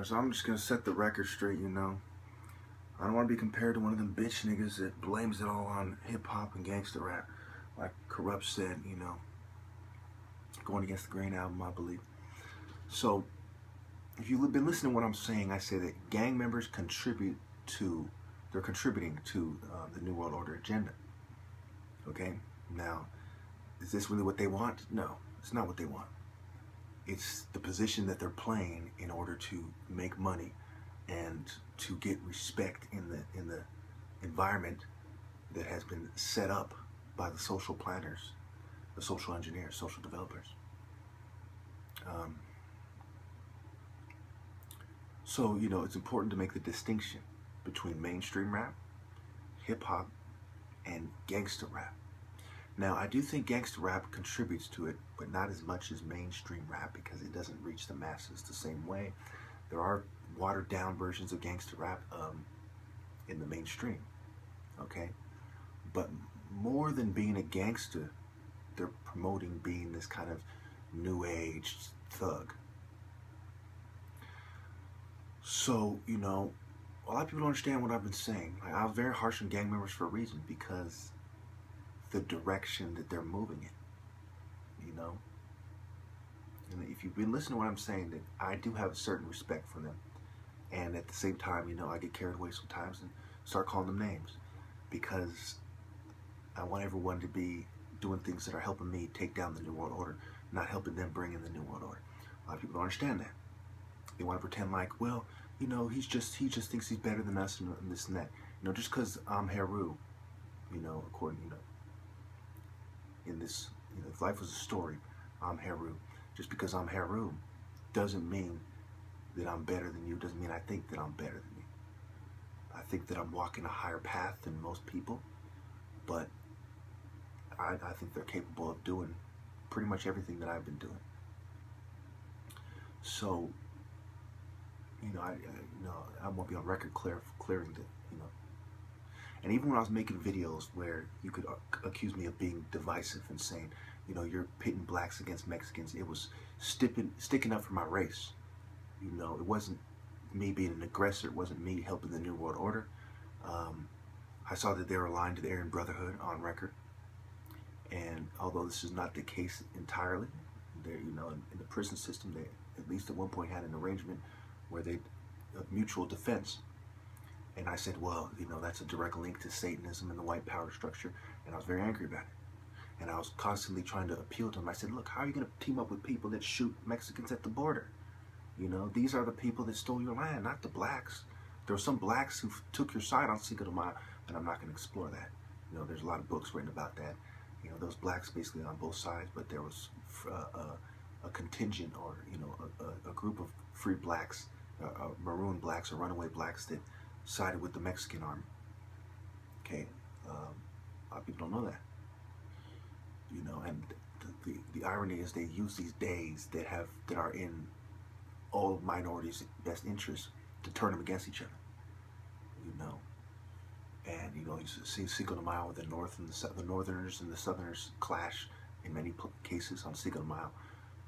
So I'm just gonna set the record straight, you know. I don't want to be compared to one of them bitch niggas that blames it all on hip-hop and gangster rap. Like Corrupt said, you know, Going Against the Grain album, I believe. So, if you've been listening to what I'm saying, I say that gang members they're contributing to the New World Order agenda. Okay? Now, is this really what they want? No, it's not what they want. It's the position that they're playing in order to make money and to get respect in the environment that has been set up by the social planners, the social engineers, social developers. So, you know, it's important to make the distinction between mainstream rap, hip-hop, and gangster rap. Now, I do think gangster rap contributes to it, but not as much as mainstream rap because it doesn't reach the masses the same way. There are watered-down versions of gangster rap in the mainstream, okay? But more than being a gangster, they're promoting being this kind of new age thug. So, you know, a lot of people don't understand what I've been saying. Like, I was very harsh on gang members for a reason, because the direction that they're moving in, you know. And if you've been listening to what I'm saying, that I do have a certain respect for them. And at the same time, you know, I get carried away sometimes and start calling them names, because I want everyone to be doing things that are helping me take down the New World Order, not helping them bring in the New World Order. A lot of people don't understand that. They want to pretend like, well, you know, he just thinks he's better than us and this and that. You know, just because I'm Heru, you know, according, you know, in this, you know, if life was a story, I'm Heru. Just because I'm Heru doesn't mean that I'm better than you, doesn't mean I think that I'm better than you. I think that I'm walking a higher path than most people, but I think they're capable of doing pretty much everything that I've been doing. So, you know, I won't be on record clearing that, you know. And even when I was making videos where you could accuse me of being divisive and saying, you know, you're pitting blacks against Mexicans, it was sticking up for my race. You know, it wasn't me being an aggressor. It wasn't me helping the New World Order. I saw that they were aligned to the Aryan Brotherhood on record. And although this is not the case entirely, you know, in the prison system, they at least at one point had an arrangement where they mutual defense. And I said, well, you know, that's a direct link to Satanism and the white power structure. And I was very angry about it. And I was constantly trying to appeal to them. I said, look, how are you going to team up with people that shoot Mexicans at the border? You know, these are the people that stole your land, not the blacks. There were some blacks who took your side on Cinco de Mayo, and I'm not going to explore that. You know, there's a lot of books written about that. You know, those blacks basically on both sides, but there was a contingent, or, you know, a group of free blacks, maroon blacks or runaway blacks that sided with the Mexican army. Okay, a lot of people don't know that. You know, and the irony is they use these days that are in all minorities' best interests to turn them against each other. You know, and you know, you see Cinco de Mayo, the Northerners and the Southerners clash in many cases on Cinco de Mayo.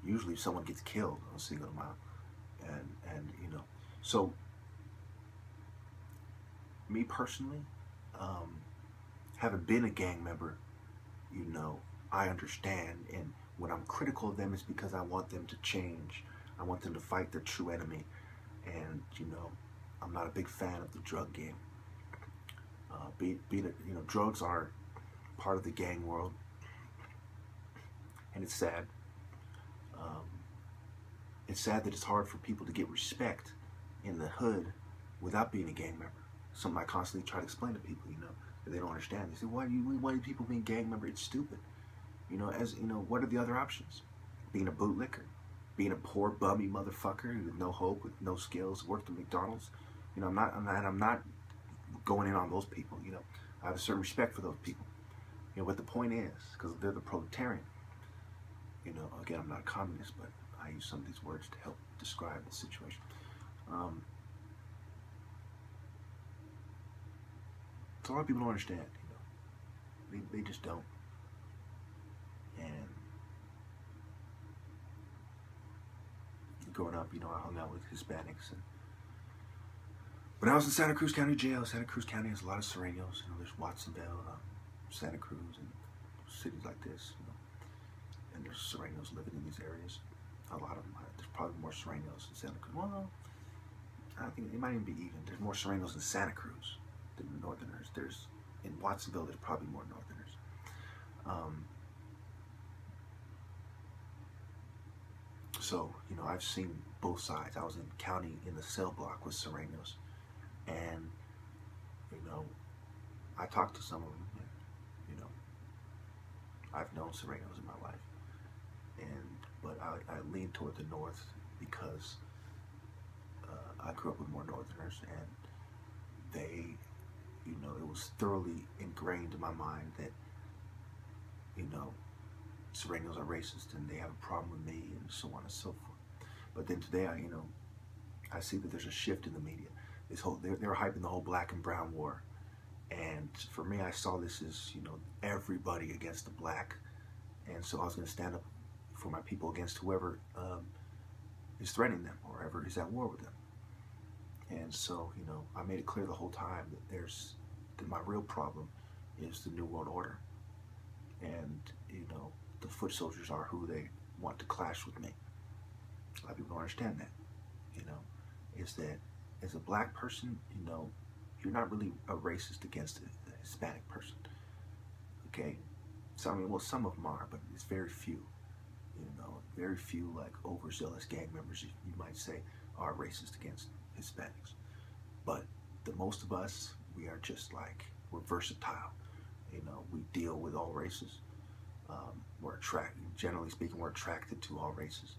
Usually, someone gets killed on Cinco de Mayo, and you know, so me personally, having been a gang member, you know, I understand, and when I'm critical of them, it's because I want them to change. I want them to fight their true enemy, and you know, I'm not a big fan of the drug game. You know, drugs are part of the gang world, and it's sad. It's sad that it's hard for people to get respect in the hood without being a gang member. Something I constantly try to explain to people, you know, that they don't understand. They say, why do people being gang member? It's stupid. You know, as you know, what are the other options? Being a bootlicker, being a poor bummy motherfucker with no hope, with no skills, worked at McDonald's. You know, I'm not going in on those people. You know, I have a certain respect for those people. You know, but the point is, because they're the proletarian. You know, again, I'm not a communist, but I use some of these words to help describe the situation. So a lot of people don't understand. You know, they just don't. And growing up, you know, I hung out with Hispanics, and But I was in Santa Cruz County Jail. Santa Cruz County has a lot of Sureños. There's Watsonville, Santa Cruz, and cities like this. And there's Sureños living in these areas. A lot of them. There's probably more Sureños in Santa Cruz. Well, I think it might even be even. There's more Sureños in Santa Cruz than Northerners. In Watsonville, there's probably more Northerners. So, I've seen both sides. I was in county in the cell block with Sureños, and, I talked to some of them, and, I've known Sureños in my life, but I lean toward the North because I grew up with more Northerners, and they, it was thoroughly ingrained in my mind that, Sureños are racist and they have a problem with me and so on and so forth. But then today, I see that there's a shift in the media. They're hyping the whole black and brown war. And for me, I saw this as, everybody against the black. And so I was going to stand up for my people against whoever is threatening them or whoever is at war with them. And so, I made it clear the whole time that my real problem is the New World Order. And, the foot soldiers are who they want to clash with me. A lot of people don't understand that, is that as a black person, you're not really a racist against a Hispanic person, okay? So, some of them are, but it's very few, very few, like, overzealous gang members, you might say, are racist against Hispanics. But the most of us, we are just like, we're versatile, we deal with all races. We're generally speaking, we're attracted to all races.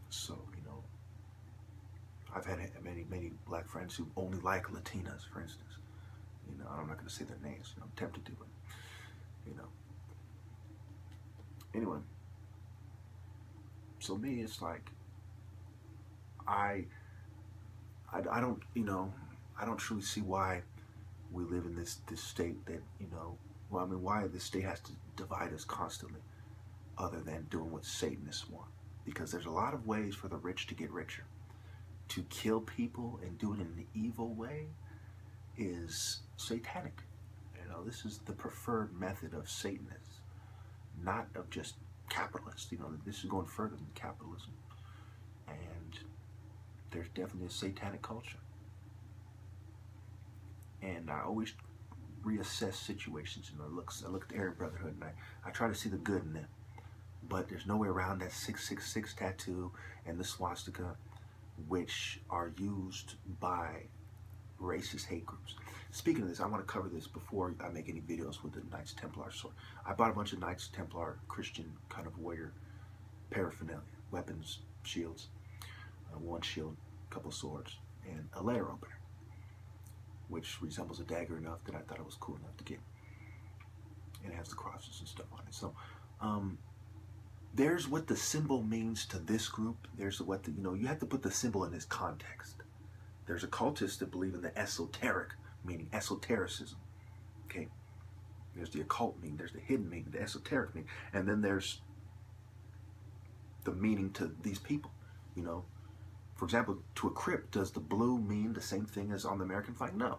So, I've had many black friends who only like Latinas, for instance. I'm not going to say their names. I'm tempted to, but, Anyway, so me, it's like, I don't, I don't truly see why we live in this state that, why this state has to divide us constantly, other than doing what Satanists want. Because there's a lot of ways for the rich to get richer. To kill people and do it in an evil way is satanic. This is the preferred method of Satanists, not of just capitalists. This is going further than capitalism. And there's definitely a satanic culture. And I always reassess situations. I look at the Aryan Brotherhood, and I try to see the good in them. But there's no way around that 666 tattoo and the swastika, which are used by racist hate groups. Speaking of this, I want to cover this before I make any videos with the Knights Templar sword. I bought a bunch of Knights Templar Christian kind of warrior paraphernalia, weapons, shields, one shield, a couple swords, and a letter opener, which resembles a dagger enough that I thought it was cool enough to get. And it has the crosses and stuff on it. So, there's what the symbol means to this group. There's what you have to put the symbol in its context. There's occultists that believe in the esoteric, meaning esotericism. Okay? There's the occult meaning, there's the hidden meaning, the esoteric meaning, and then there's the meaning to these people. For example, to a Crip, does the blue mean the same thing as on the American flag? No.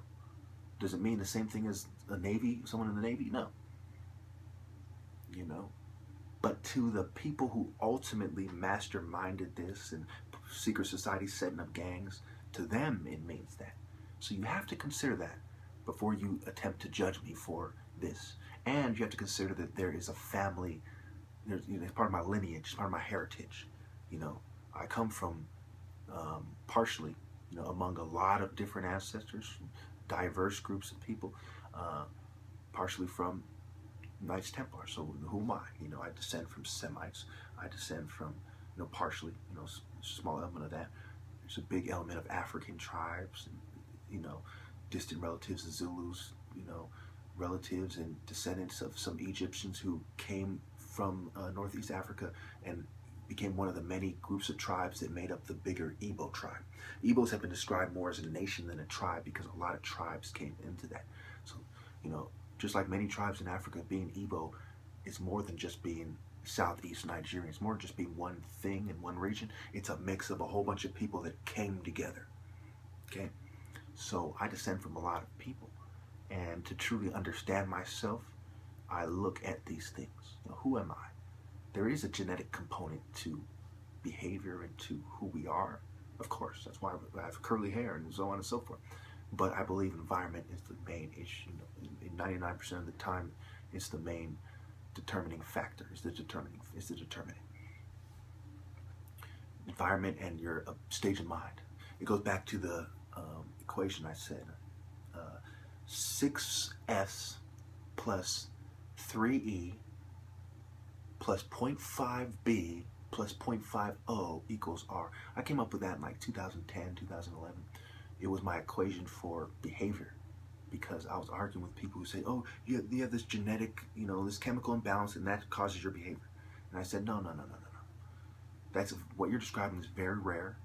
Does it mean the same thing as a Navy, someone in the Navy? No. But to the people who ultimately masterminded this and secret society setting up gangs, to them it means that. So you have to consider that before you attempt to judge me for this. And you have to consider that there is a family, it's part of my lineage, it's part of my heritage. I come from, partially, among a lot of different ancestors, from diverse groups of people, partially from Knights Templar. So who am I? I descend from Semites. I descend from, partially, small element of that. There's a big element of African tribes and, distant relatives of Zulus, relatives and descendants of some Egyptians who came from Northeast Africa and became one of the many groups of tribes that made up the bigger Igbo tribe. Igbos have been described more as a nation than a tribe because a lot of tribes came into that. So, just like many tribes in Africa, being Igbo is more than just being Southeast Nigeria. It's more just being one thing in one region. It's a mix of a whole bunch of people that came together. Okay? So I descend from a lot of people. And to truly understand myself, I look at these things. You know, who am I? There is a genetic component to behavior and to who we are. Of course, that's why I have curly hair and so on and so forth. But I believe environment is the main issue. In 99% of the time, it's the main determining factor. It's the determining. Environment and your stage of mind. It goes back to the equation I said. 6s plus 3e plus 0.5b plus 0.50 equals r. I came up with that in like 2010, 2011. It was my equation for behavior, because I was arguing with people who say, oh, you have this genetic, this chemical imbalance and that causes your behavior. And I said, no. That's what you're describing is very rare.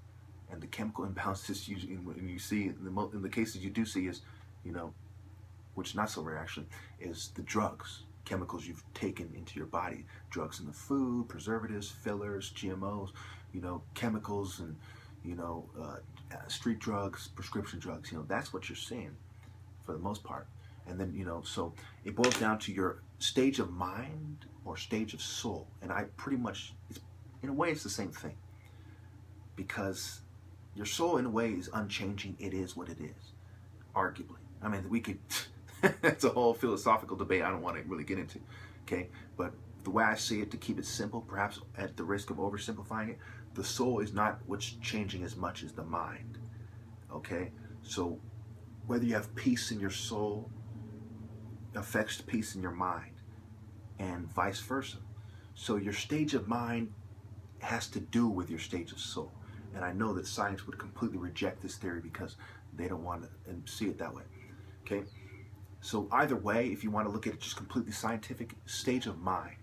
And the chemical imbalance is usually, and you see in the cases you do see is, which is not so rare actually, is the drugs, chemicals you've taken into your body, drugs in the food, preservatives, fillers, GMOs, chemicals and, street drugs, prescription drugs, that's what you're seeing for the most part. And then, so it boils down to your stage of mind or stage of soul. And I pretty much, in a way, it's the same thing. Because your soul, in a way, is unchanging. It is what it is, arguably. I mean, we could, it's a whole philosophical debate I don't want to really get into, okay? But the way I see it, to keep it simple, perhaps at the risk of oversimplifying it, the soul is not what's changing as much as the mind, okay? So whether you have peace in your soul affects peace in your mind, and vice versa. So your stage of mind has to do with your stage of soul. And I know that science would completely reject this theory because they don't want to see it that way. Okay? So either way, if you want to look at it just completely scientific, stage of mind.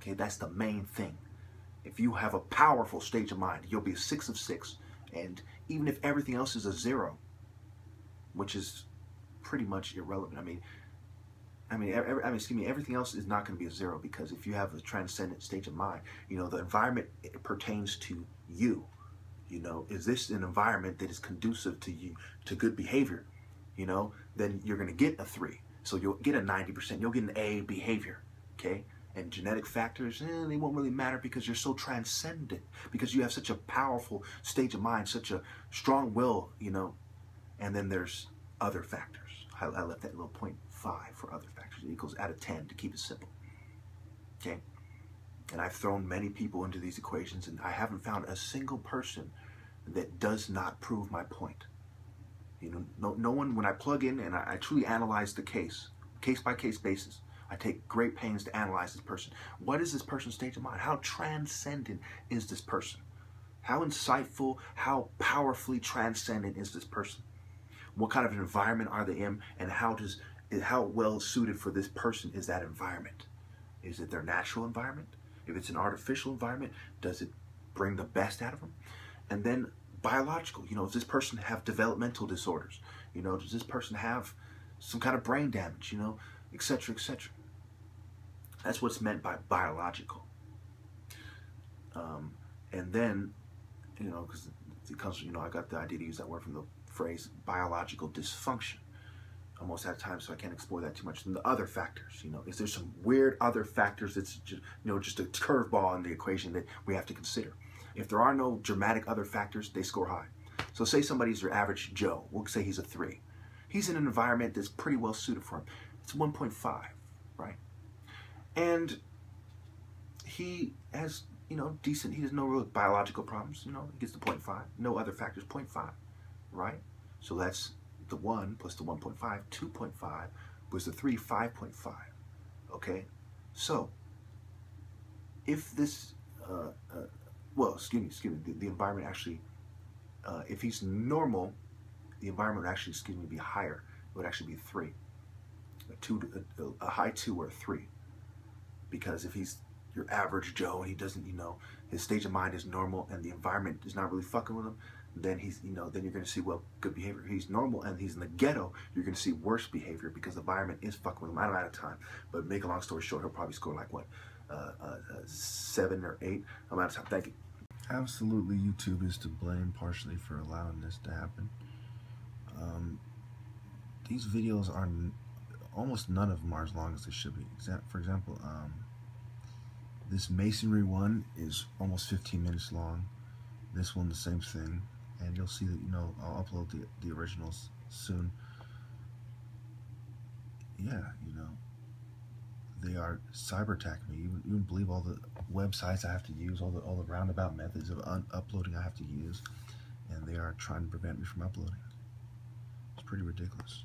Okay, that's the main thing. If you have a powerful stage of mind, you'll be a 6 of 6. And even if everything else is a 0, which is pretty much irrelevant. Everything else is not going to be a 0, because if you have a transcendent stage of mind, the environment pertains to you. Is this an environment that is conducive to you, to good behavior? Then you're going to get a 3. So you'll get a 90%. You'll get an A behavior, okay? And genetic factors, they won't really matter because you're so transcendent, because you have such a powerful stage of mind, such a strong will, And then there's other factors. I left that little 0.5 for other factors. It equals out of 10 to keep it simple, okay? And I've thrown many people into these equations, and I haven't found a single person that does not prove my point. No one, when I plug in and I truly analyze the case by case basis, I take great pains to analyze this person. What is this person's stage of mind? How transcendent is this person? How insightful, how powerfully transcendent is this person? What kind of an environment are they in, and how well suited for this person is that environment? Is it their natural environment? If it's an artificial environment, does it bring the best out of them? And then biological, does this person have developmental disorders? Does this person have some kind of brain damage, etc., etc. That's what's meant by biological. And then, because it comes from, I got the idea to use that word from the phrase biological dysfunction. Almost out of time, so I can't explore that too much. And the other factors, is there some weird other factors that's just a curveball in the equation that we have to consider? If there are no dramatic other factors, they score high. So say somebody's your average Joe. We'll say he's a 3. He's in an environment that's pretty well suited for him. It's 1.5, right? And he has, decent, he has no real biological problems, he gets to 0.5. No other factors, 0.5, right? So that's the 1 plus the 1.5, 2.5, was the 3, 5.5, okay? So, if this, the environment actually, if he's normal, the environment would actually, be higher. It would actually be 3. A high 2 or a 3. Because if he's your average Joe and he doesn't, his stage of mind is normal and the environment is not really fucking with him, then he's, then you're going to see, good behavior. If he's normal and he's in the ghetto, you're going to see worse behavior because the environment is fucking with him. I'm out of time, but make a long story short, he'll probably score like what? 7 or 8. I'm out of time. Thank you. Absolutely, YouTube is to blame partially for allowing this to happen. These videos are almost none of them are as long as they should be. For example, this masonry one is almost 15 minutes long. This one, the same thing. And you'll see that, I'll upload the originals soon. Yeah, they are cyber attacking me. You wouldn't believe all the websites I have to use, all the roundabout methods of uploading I have to use, and they are trying to prevent me from uploading. It's pretty ridiculous.